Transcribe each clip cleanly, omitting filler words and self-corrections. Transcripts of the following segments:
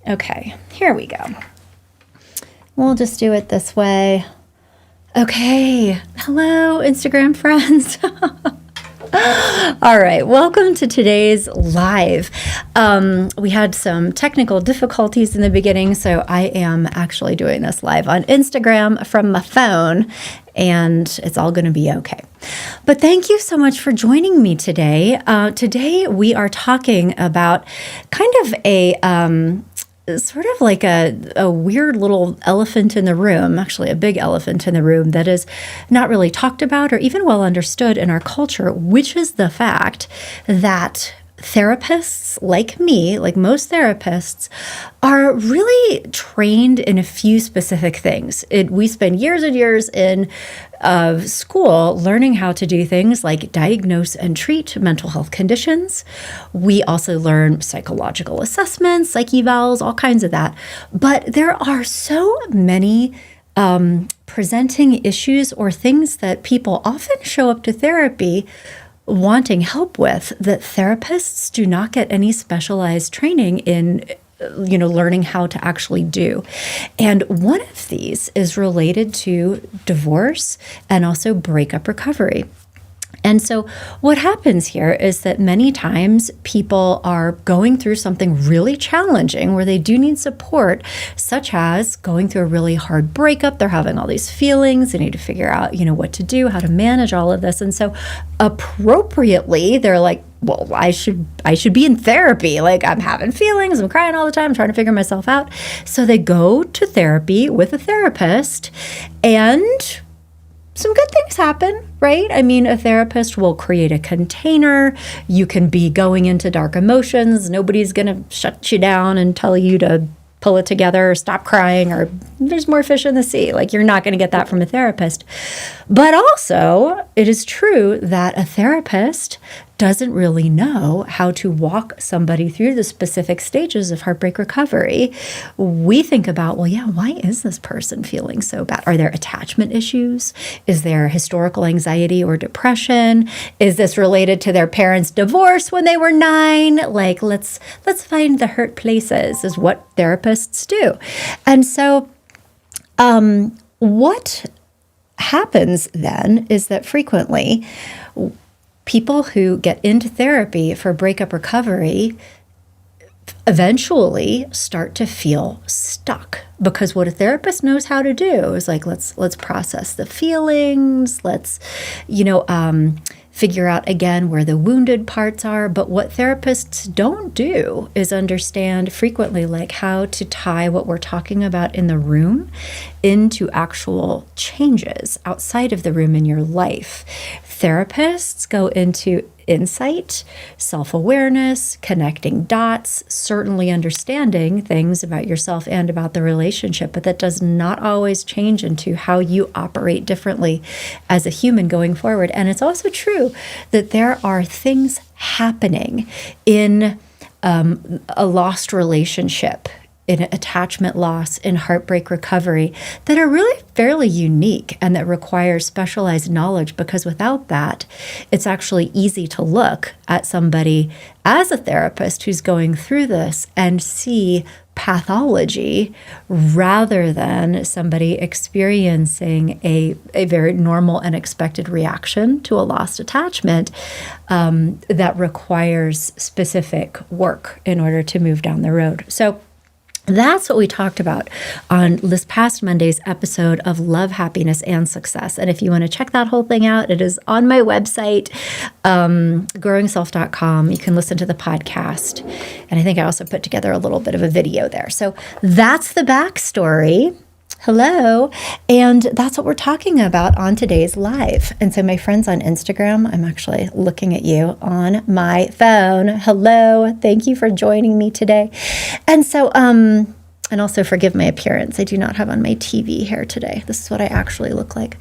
Okay, here we go. We'll just do it this way. Okay. Hello, Instagram friends. All right, welcome to today's live. We had some technical difficulties in the beginning, so I am actually doing this live on Instagram from my phone, and it's all going to be okay. But thank you so much for joining me today. Today we are talking about kind of a sort of like a weird little elephant in the room, actually a big elephant in the room that is not really talked about or even well understood in our culture, which is the fact that therapists like me, like most therapists, are really trained in a few specific things. We spend years and years in school learning how to do things like diagnose and treat mental health conditions. We also learn psychological assessments, psych evals, all kinds of that. But there are so many presenting issues or things that people often show up to therapy wanting help with that therapists do not get any specialized training in, learning how to actually do. And one of these is related to divorce and also breakup recovery. And so what happens here is that many times people are going through something really challenging where they do need support, such as going through a really hard breakup. They're having all these feelings. They need to figure out, what to do, how to manage all of this. And so appropriately, they're like, well, I should be in therapy. Like, I'm having feelings, I'm crying all the time, I'm trying to figure myself out. So they go to therapy with a therapist, and some good things happen, right? I mean, a therapist will create a container. You can be going into dark emotions. Nobody's going to shut you down and tell you to pull it together or stop crying or there's more fish in the sea. Like, you're not going to get that from a therapist. But also, it is true that a therapist doesn't really know how to walk somebody through the specific stages of heartbreak recovery. We think about, why is this person feeling so bad? Are there attachment issues? Is there historical anxiety or depression? Is this related to their parents' divorce when they were 9? Like, let's find the hurt places is what therapists do. And so what happens then is that frequently people who get into therapy for breakup recovery eventually start to feel stuck, because what a therapist knows how to do is like, let's process the feelings, let's figure out again where the wounded parts are. But what therapists don't do is understand frequently like how to tie what we're talking about in the room into actual changes outside of the room in your life. Therapists go into insight, self-awareness, connecting dots, certainly understanding things about yourself and about the relationship, but that does not always change into how you operate differently as a human going forward. And it's also true that there are things happening in a lost relationship, in attachment loss, in heartbreak recovery, that are really fairly unique and that require specialized knowledge, because without that, it's actually easy to look at somebody as a therapist who's going through this and see pathology rather than somebody experiencing a very normal and expected reaction to a lost attachment that requires specific work in order to move down the road. So that's what we talked about on this past Monday's episode of Love, Happiness, and Success. And if you want to check that whole thing out, it is on my website, growingself.com. You can listen to the podcast. And I think I also put together a little bit of a video there. So that's the backstory. Hello. And that's what we're talking about on today's live. And so my friends on Instagram, I'm actually looking at you on my phone. Hello. Thank you for joining me today. And so, and also forgive my appearance. I do not have on my TV hair today. This is what I actually look like.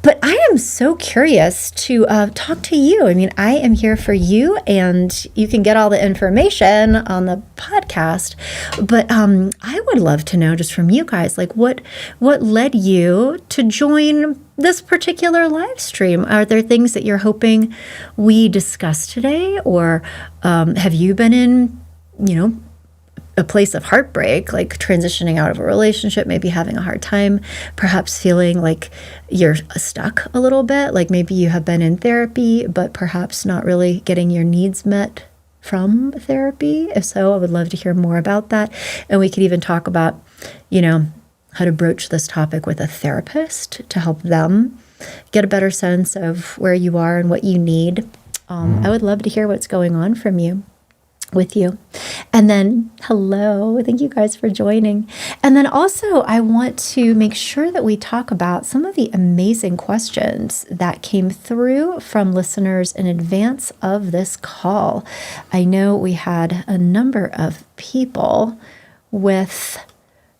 But I am so curious to talk to you. I mean, I am here for you, and you can get all the information on the podcast. But I would love to know just from you guys, like what led you to join this particular live stream? Are there things that you're hoping we discuss today? Or have you been in, a place of heartbreak, like transitioning out of a relationship, maybe having a hard time, perhaps feeling like you're stuck a little bit, like maybe you have been in therapy, but perhaps not really getting your needs met from therapy. If so, I would love to hear more about that. And we could even talk about, how to broach this topic with a therapist to help them get a better sense of where you are and what you need. I would love to hear what's going on with you. And then, hello, thank you guys for joining. And then also, I want to make sure that we talk about some of the amazing questions that came through from listeners in advance of this call. I know we had a number of people with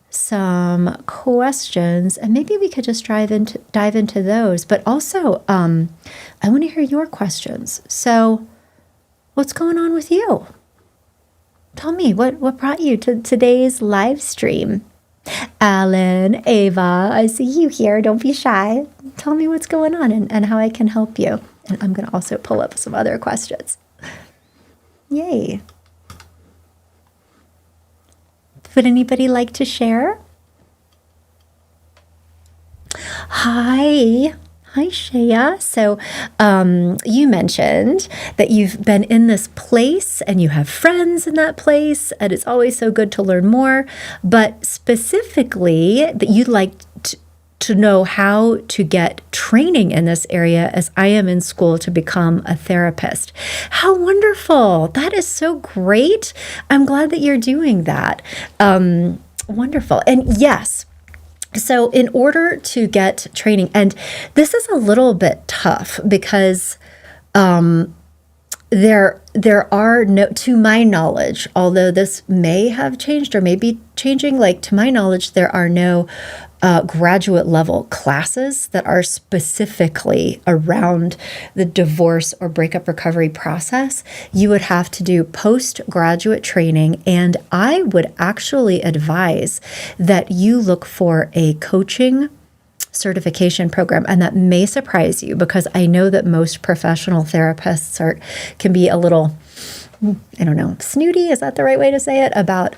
some questions, and maybe we could just dive into those. But also, I want to hear your questions. So, what's going on with you? Tell me, what brought you to today's live stream? Alan, Ava, I see you here. Don't be shy. Tell me what's going on and how I can help you. And I'm going to also pull up some other questions. Yay. Would anybody like to share? Hi, Shaya. So you mentioned that you've been in this place and you have friends in that place, and it's always so good to learn more, but specifically that you'd like to know how to get training in this area, as I am in school to become a therapist. How wonderful. That is so great. I'm glad that you're doing that. Wonderful. And yes, so in order to get training, and this is a little bit tough because there are no, to my knowledge, although this may have changed or may be changing, like to my knowledge, there are no graduate level classes that are specifically around the divorce or breakup recovery process. You would have to do postgraduate training, and I would actually advise that you look for a coaching certification program. And that may surprise you because I know that most professional therapists can be a little, I don't know, snooty, is that the right way to say it, about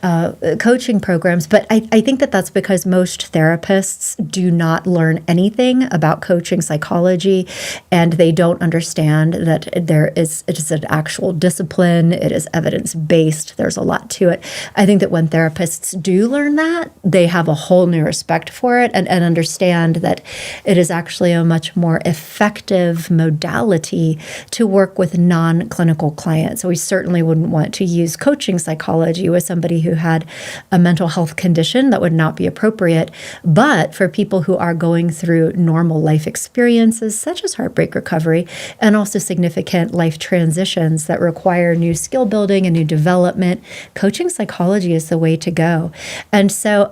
coaching programs. But I think that that's because most therapists do not learn anything about coaching psychology, and they don't understand that it is an actual discipline. It is evidence-based. There's a lot to it. I think that when therapists do learn that, they have a whole new respect for it and understand that it is actually a much more effective modality to work with non-clinical clients. So we certainly wouldn't want to use coaching psychology with somebody who had a mental health condition. That would not be appropriate. But for people who are going through normal life experiences, such as heartbreak recovery, and also significant life transitions that require new skill building and new development, coaching psychology is the way to go. And so,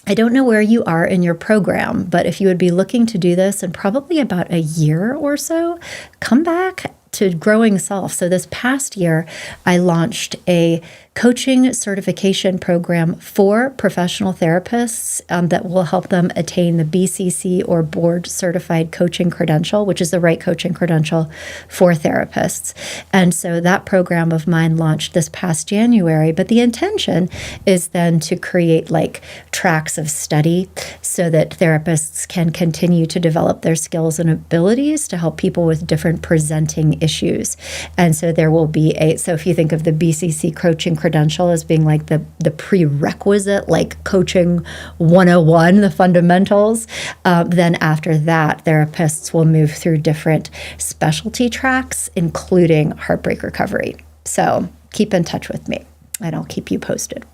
I don't know where you are in your program, but if you would be looking to do this in probably about a year or so, come back to Growing Self. So this past year, I launched a coaching certification program for professional therapists that will help them attain the BCC or board certified coaching credential, which is the right coaching credential for therapists. And so that program of mine launched this past January, but the intention is then to create like tracks of study so that therapists can continue to develop their skills and abilities to help people with different presenting issues. And so there will be so if you think of the BCC coaching credential as being like the prerequisite, like coaching 101, the fundamentals, then after that, therapists will move through different specialty tracks, including heartbreak recovery. So keep in touch with me and I'll keep you posted.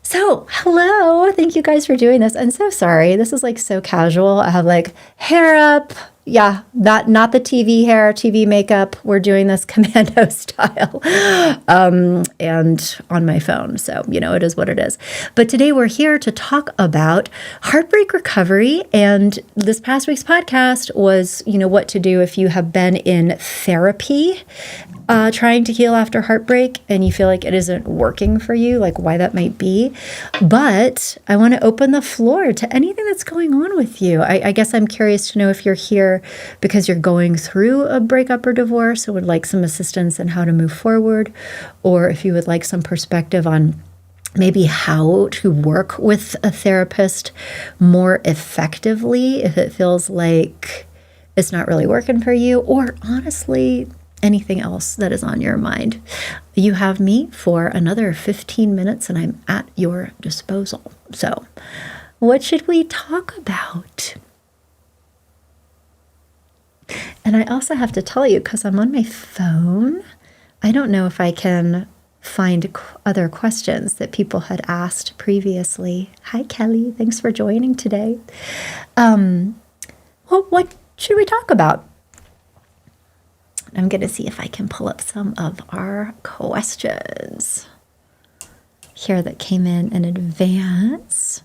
So, hello. Thank you guys for doing this. I'm so sorry. This is like so casual. I have like hair up. Yeah, not the TV hair, TV makeup. We're doing this commando style and on my phone. So, it is what it is. But today we're here to talk about heartbreak recovery. And this past week's podcast was, what to do if you have been in therapy trying to heal after heartbreak and you feel like it isn't working for you, like why that might be. But I want to open the floor to anything that's going on with you. I guess I'm curious to know if you're here because you're going through a breakup or divorce and would like some assistance in how to move forward, or if you would like some perspective on maybe how to work with a therapist more effectively if it feels like it's not really working for you, or honestly, anything else that is on your mind. You have me for another 15 minutes and I'm at your disposal. So, what should we talk about? And I also have to tell you, because I'm on my phone, I don't know if I can find other questions that people had asked previously. Hi, Kelly. Thanks for joining today. Well, what should we talk about? I'm going to see if I can pull up some of our questions here that came in advance.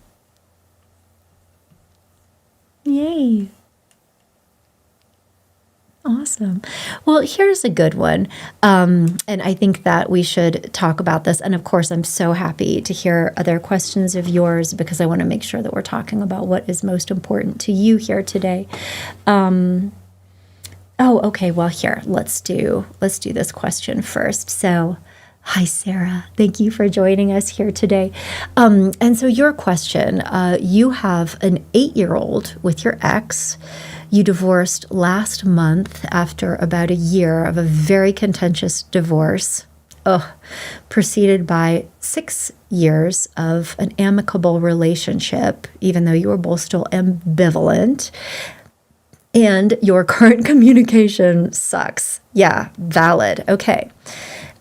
Yay. Awesome. Well, here's a good one. And I think that we should talk about this. And of course, I'm so happy to hear other questions of yours because I want to make sure that we're talking about what is most important to you here today. Okay. Well, here, let's do this question first. So, hi, Sarah. Thank you for joining us here today. And so your question, you have an 8-year-old with your ex. You divorced last month after about a year of a very contentious divorce, preceded by 6 years of an amicable relationship, even though you were both still ambivalent. And your current communication sucks. Yeah, valid. Okay.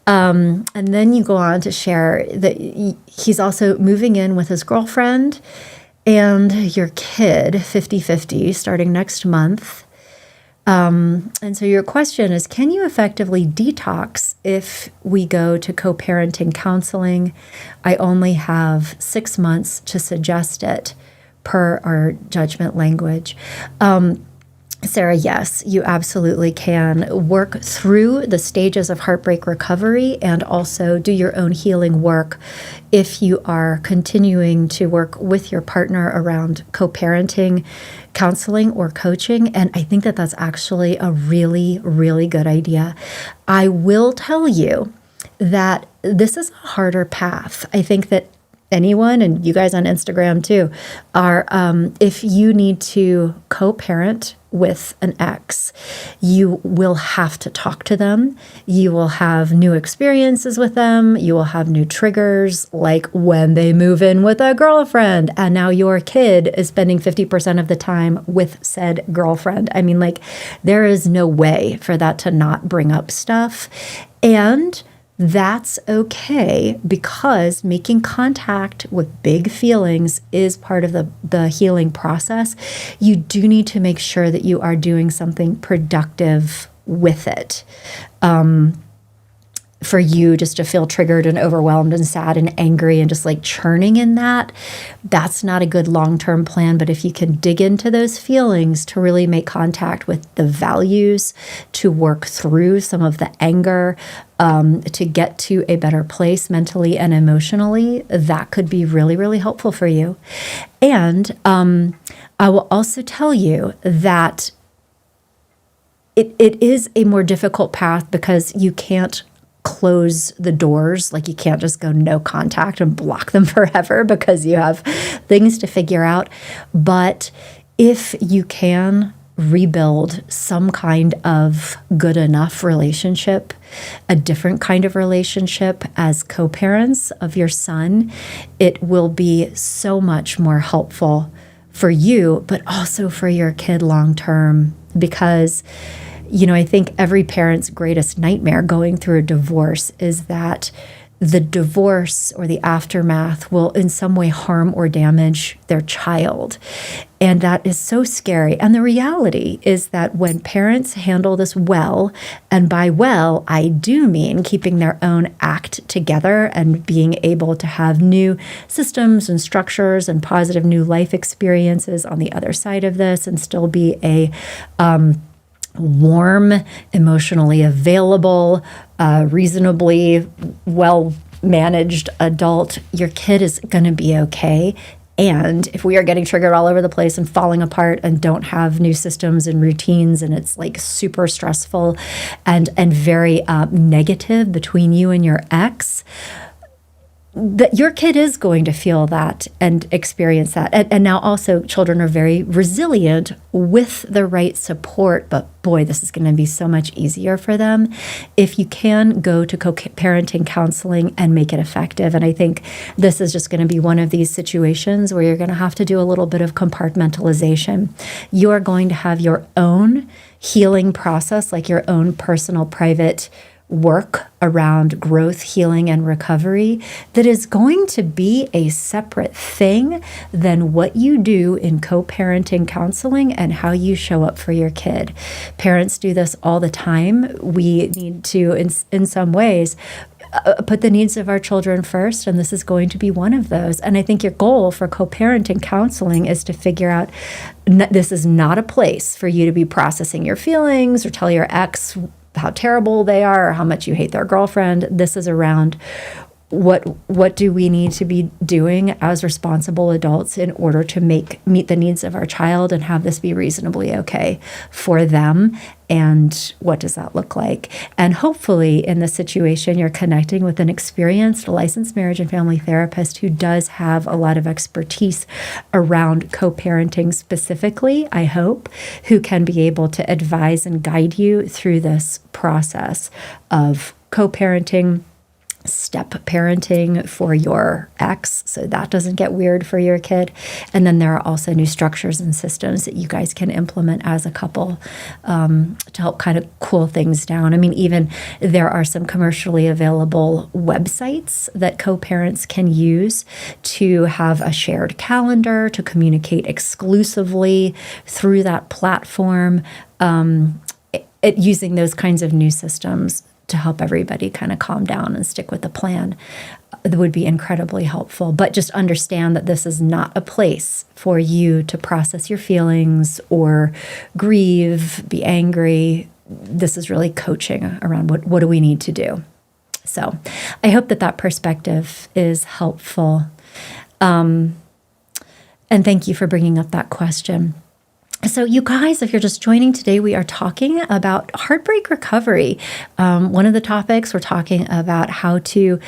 And then you go on to share that he's also moving in with his girlfriend and your kid 50-50 starting next month. And so your question is, can you effectively detox if we go to co-parenting counseling? I only have 6 months to suggest it per our judgment language. Sarah, yes, you absolutely can work through the stages of heartbreak recovery and also do your own healing work if you are continuing to work with your partner around co-parenting, counseling, or coaching. And I think that that's actually a really, really good idea. I will tell you that this is a harder path. I think that anyone, and you guys on Instagram too, are if you need to co-parent with an ex, you will have to talk to them. You will have new experiences with them. You will have new triggers, like when they move in with a girlfriend and now your kid is spending 50% of the time with said girlfriend. I mean, like, there is no way for that to not bring up stuff. And that's okay, because making contact with big feelings is part of the healing process. You do need to make sure that you are doing something productive with it. For you just to feel triggered and overwhelmed and sad and angry and just like churning in that's not a good long-term plan. But if you can dig into those feelings to really make contact with the values, to work through some of the anger, to get to a better place mentally and emotionally, that could be really, really helpful for you. And I will also tell you that it is a more difficult path because you can't close the doors. Like, you can't just go no contact and block them forever because you have things to figure out. But if you can rebuild some kind of good enough relationship, a different kind of relationship as co-parents of your son, it will be so much more helpful for you, but also for your kid long term. Because I think every parent's greatest nightmare going through a divorce is that the divorce or the aftermath will in some way harm or damage their child. And that is so scary. And the reality is that when parents handle this well, and by well, I do mean keeping their own act together and being able to have new systems and structures and positive new life experiences on the other side of this, and still be a warm, emotionally available, reasonably well-managed adult, your kid is going to be okay. And if we are getting triggered all over the place and falling apart and don't have new systems and routines, and it's like super stressful and very negative between you and your ex, that your kid is going to feel that and experience that. And now also children are very resilient with the right support, but boy, this is going to be so much easier for them if you can go to co-parenting counseling and make it effective. And I think this is just going to be one of these situations where you're going to have to do a little bit of compartmentalization. You're going to have your own healing process, like your own personal private work around growth, healing, and recovery that is going to be a separate thing than what you do in co-parenting counseling and how you show up for your kid. Parents do this all the time. We need to, in some ways, put the needs of our children first, and this is going to be one of those. And I think your goal for co-parenting counseling is to figure out this is not a place for you to be processing your feelings or tell your ex how terrible they are or how much you hate their girlfriend. This is around what do we need to be doing as responsible adults in order to meet the needs of our child and have this be reasonably okay for them, and what does that look like? And hopefully in this situation, you're connecting with an experienced licensed marriage and family therapist who does have a lot of expertise around co-parenting specifically, I hope, who can be able to advise and guide you through this process of co-parenting, step parenting for your ex, so that doesn't get weird for your kid. And then there are also new structures and systems that you guys can implement as a couple to help kind of cool things down. I mean, even there are some commercially available websites that co-parents can use to have a shared calendar, to communicate exclusively through that platform, using those kinds of new systems to help everybody kind of calm down and stick with the plan. That would be incredibly helpful. But just understand that this is not a place for you to process your feelings or grieve, be angry. This is really coaching around what do we need to do. So I hope that perspective is helpful. And thank you for bringing up that question. So you guys, if you're just joining today, we are talking about heartbreak recovery. One of the topics, we're talking about how to,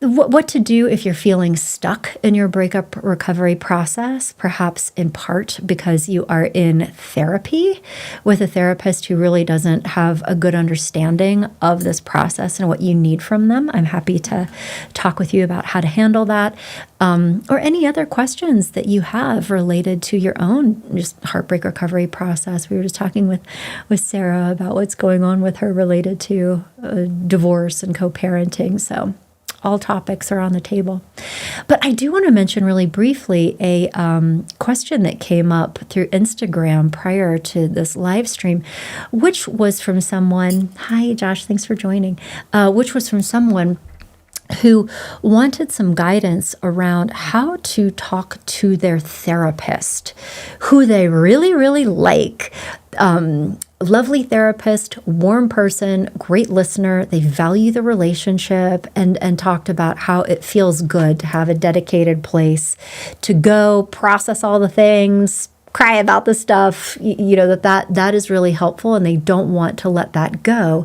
what to do if you're feeling stuck in your breakup recovery process, perhaps in part because you are in therapy with a therapist who really doesn't have a good understanding of this process and what you need from them. I'm happy to talk with you about how to handle that, or any other questions that you have related to your own just heartbreak recovery process. We were just talking with Sarah about what's going on with her related to divorce and co-parenting. So all topics are on the table. But I do want to mention really briefly a question that came up through Instagram prior to this live stream, which was from someone, hi Josh, thanks for joining, which was from someone who wanted some guidance around how to talk to their therapist, who they really, really like. Lovely therapist, warm person, great listener. They value the relationship and talked about how it feels good to have a dedicated place to go process all the things, cry about the stuff, that is really helpful, and they don't want to let that go.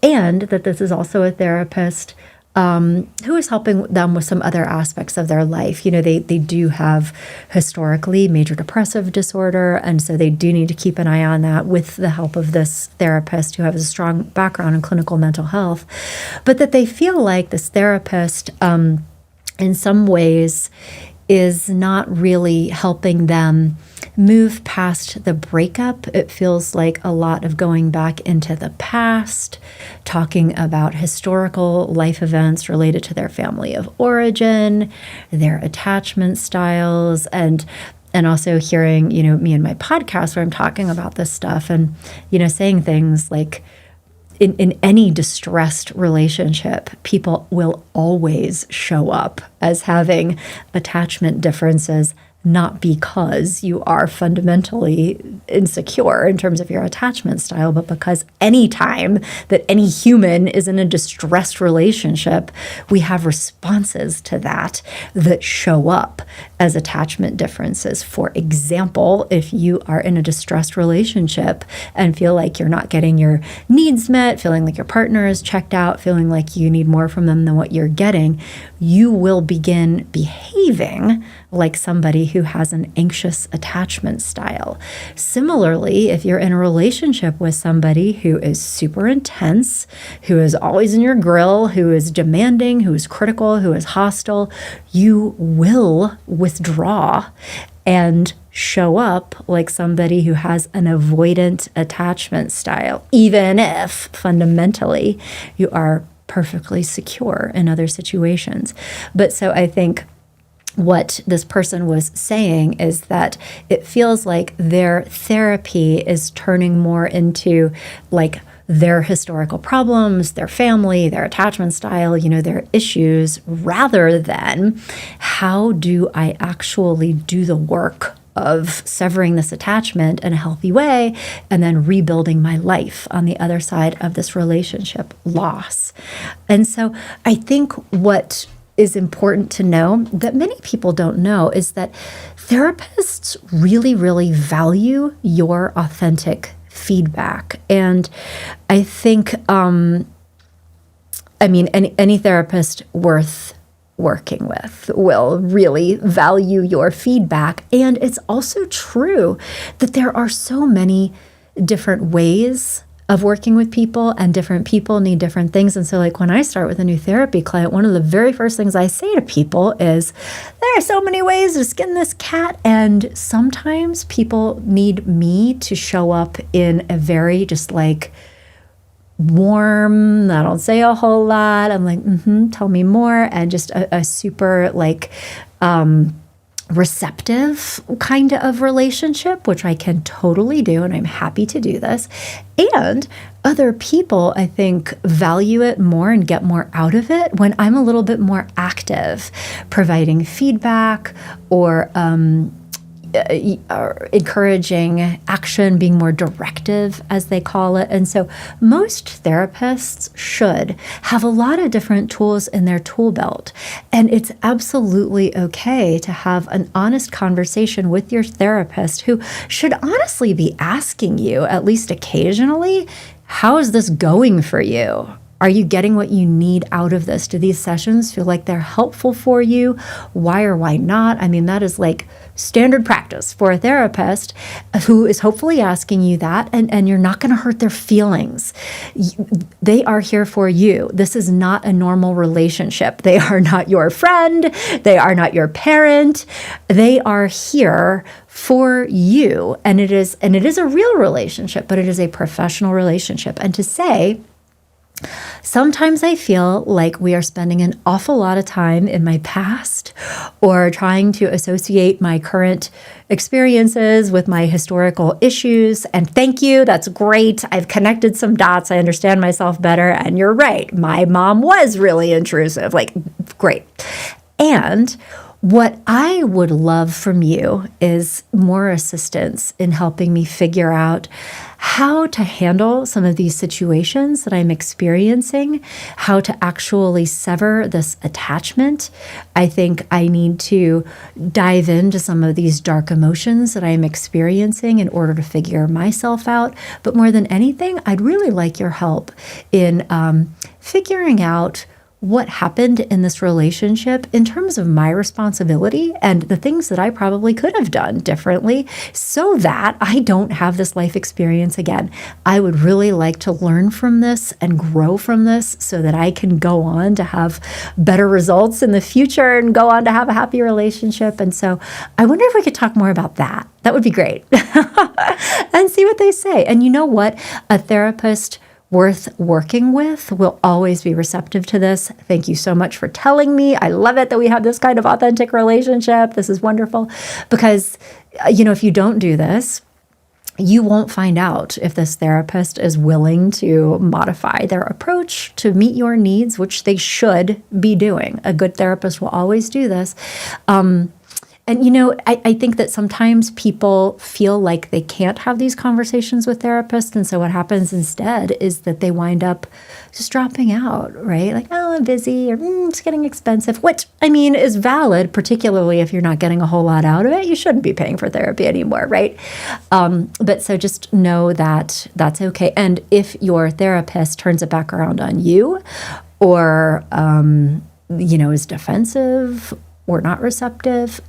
And that this is also a therapist who is helping them with some other aspects of their life. They do have historically major depressive disorder, and so they do need to keep an eye on that with the help of this therapist who has a strong background in clinical mental health. But that they feel like this therapist, in some ways, is not really helping them move past the breakup. It feels like a lot of going back into the past, talking about historical life events related to their family of origin, their attachment styles, and also hearing, me in my podcast where I'm talking about this stuff and, saying things like, in any distressed relationship, people will always show up as having attachment differences not because you are fundamentally insecure in terms of your attachment style, but because anytime that any human is in a distressed relationship, we have responses to that that show up as attachment differences. For example, if you are in a distressed relationship and feel like you're not getting your needs met, feeling like your partner is checked out, feeling like you need more from them than what you're getting, you will begin behaving like somebody who has an anxious attachment style. Similarly, if you're in a relationship with somebody who is super intense, who is always in your grill, who is demanding, who is critical, who is hostile, you will withdraw and show up like somebody who has an avoidant attachment style, even if fundamentally you are perfectly secure in other situations. But so I think what this person was saying is that it feels like their therapy is turning more into like their historical problems, their family, their attachment style, their issues, rather than how do I actually do the work of severing this attachment in a healthy way and then rebuilding my life on the other side of this relationship loss. And so I think what is important to know that many people don't know is that therapists really, really value your authentic feedback. And I think, any therapist worth working with will really value your feedback. And it's also true that there are so many different ways of working with people, and different people need different things. And so like when I start with a new therapy client, one of the very first things I say to people is, there are so many ways to skin this cat. And sometimes people need me to show up in a very just like warm, I don't say a whole lot. I'm like, tell me more. And just a super like, receptive kind of relationship, which I can totally do, and I'm happy to do this. And other people, I think, value it more and get more out of it when I'm a little bit more active, providing feedback or encouraging action, being more directive, as they call it. And so most therapists should have a lot of different tools in their tool belt. And it's absolutely okay to have an honest conversation with your therapist, who should honestly be asking you, at least occasionally, how is this going for you? Are you getting what you need out of this? Do these sessions feel like they're helpful for you? Why or why not? I mean, that is like standard practice for a therapist who is hopefully asking you that, and you're not going to hurt their feelings. They are here for you. This is not a normal relationship. They are not your friend. They are not your parent. They are here for you. And it is a real relationship, but it is a professional relationship. And to say, sometimes I feel like we are spending an awful lot of time in my past or trying to associate my current experiences with my historical issues. And thank you. That's great. I've connected some dots. I understand myself better. And you're right. My mom was really intrusive. Like, great. And what I would love from you is more assistance in helping me figure out how to handle some of these situations that I'm experiencing, how to actually sever this attachment. I think I need to dive into some of these dark emotions that I'm experiencing in order to figure myself out. But more than anything, I'd really like your help in figuring out what happened in this relationship in terms of my responsibility and the things that I probably could have done differently so that I don't have this life experience again. I would really like to learn from this and grow from this so that I can go on to have better results in the future and go on to have a happy relationship. And so I wonder if we could talk more about that. That would be great. And see what they say. And you know what? A therapist worth working with will always be receptive to this. Thank you so much for telling me. I love it that we have this kind of authentic relationship. This is wonderful because, if you don't do this, you won't find out if this therapist is willing to modify their approach to meet your needs, which they should be doing. A good therapist will always do this. And, you know, I think that sometimes people feel like they can't have these conversations with therapists. And so what happens instead is that they wind up just dropping out, right? Like, oh, I'm busy, or it's getting expensive, which, I mean, is valid, particularly if you're not getting a whole lot out of it. You shouldn't be paying for therapy anymore, right? But so just know that that's okay. And if your therapist turns it back around on you, or, you know, is defensive or not receptive,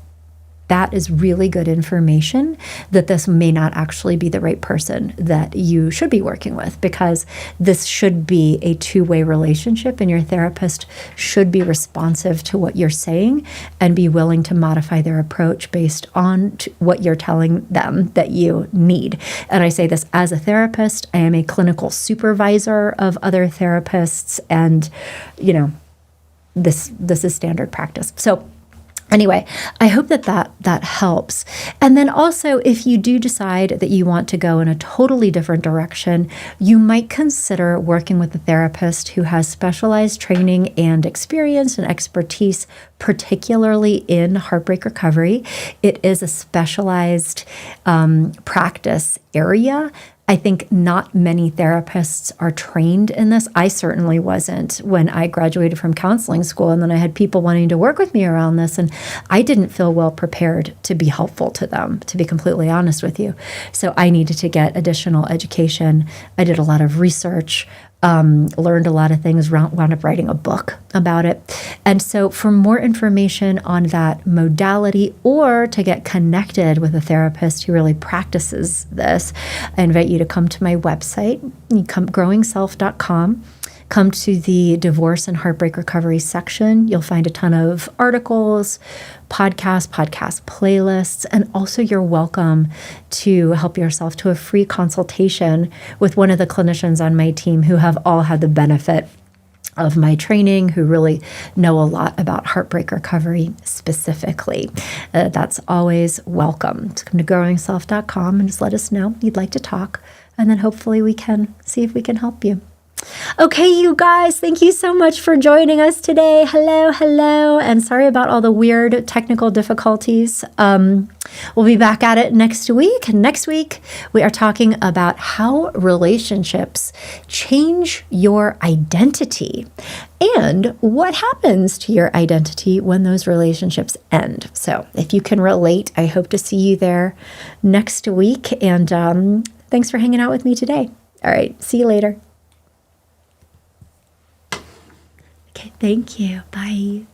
that is really good information that this may not actually be the right person that you should be working with, because this should be a two-way relationship, and your therapist should be responsive to what you're saying and be willing to modify their approach based on what you're telling them that you need. And I say this as a therapist. I am a clinical supervisor of other therapists, and, you know, this is standard practice. So anyway, I hope that helps. And then also, if you do decide that you want to go in a totally different direction, you might consider working with a therapist who has specialized training and experience and expertise, particularly in heartbreak recovery. It is a specialized practice area. I think not many therapists are trained in this. I certainly wasn't when I graduated from counseling school, and then I had people wanting to work with me around this, and I didn't feel well prepared to be helpful to them, to be completely honest with you. So I needed to get additional education. I did a lot of research, learned a lot of things, wound up writing a book about it. And so for more information on that modality, or to get connected with a therapist who really practices this, I invite you to come to my website. You come growingself.com. Come to the divorce and heartbreak recovery section. You'll find a ton of articles, podcast playlists, and also you're welcome to help yourself to a free consultation with one of the clinicians on my team who have all had the benefit of my training, who really know a lot about heartbreak recovery specifically. That's always welcome. So come to growingself.com and just let us know you'd like to talk, and then hopefully we can see if we can help you. Okay, you guys, thank you so much for joining us today. Hello, and sorry about all the weird technical difficulties. We'll be back at it next week. Next week, we are talking about how relationships change your identity and what happens to your identity when those relationships end. So if you can relate, I hope to see you there next week. And thanks for hanging out with me today. All right, see you later. Okay, thank you. Bye.